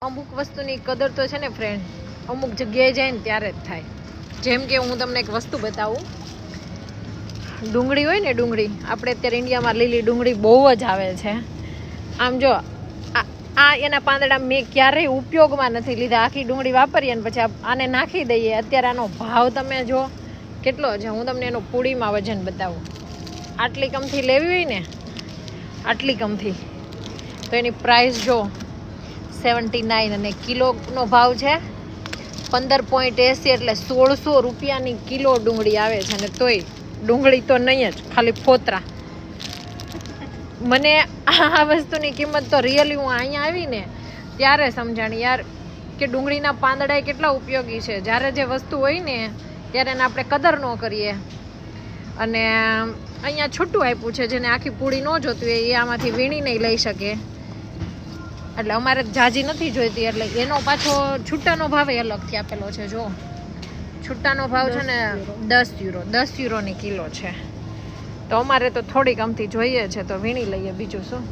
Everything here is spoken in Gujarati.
અમુક વસ્તુની કદર તો છે ને ફ્રેન્ડ અમુક જગ્યાએ જાય ને ત્યારે જ થાય. જેમ કે હું તમને એક વસ્તુ બતાવું. ડુંગળી હોય ને, ડુંગળી આપણે અત્યારે ઇન્ડિયામાં લીલી ડુંગળી બહુ જ આવે છે. આમ જો આ એના પાંદડા મેં ક્યારેય ઉપયોગમાં નથી લીધા. આખી ડુંગળી વાપરીએ ને પછી આને નાખી દઈએ. અત્યારે આનો ભાવ તમે જો કેટલો છે. હું તમને એનો પૂડીમાં વજન બતાવું. આટલી કમથી લેવી હોય ને, આટલી કમથી, તો એની પ્રાઇસ જો 79 અને કિલોનો ભાવ છે 15.80 એટલે 1600 રૂપિયાની કિલો ડુંગળી આવે છે. અને તોય ડુંગળી તો નહીં જ, ખાલી ફોતરા. મને આ વસ્તુની કિંમત તો રિયલી હું અહીંયા આવીને ત્યારે સમજાણી યાર કે ડુંગળીના પાંદડા કેટલા ઉપયોગી છે. જ્યારે જે વસ્તુ હોય ને ત્યારે એને આપણે કદર ન કરીએ. અને અહીંયા છૂટું આપ્યું છે, જેને આખી પૂડી ન જોતી હોય એ આમાંથી વીણી નહીં લઈ શકે. એટલે અમારે જાજી નથી જોઈતી, એટલે એનો પાછો છૂટાનો ભાવ અલગથી આપેલો છે. જો છૂટાનો ભાવ છે ને 10 યુરોની કિલો છે. તો અમારે તો થોડીક અમથી જોઈએ છે તો વીણી લઈએ, બીજું શું.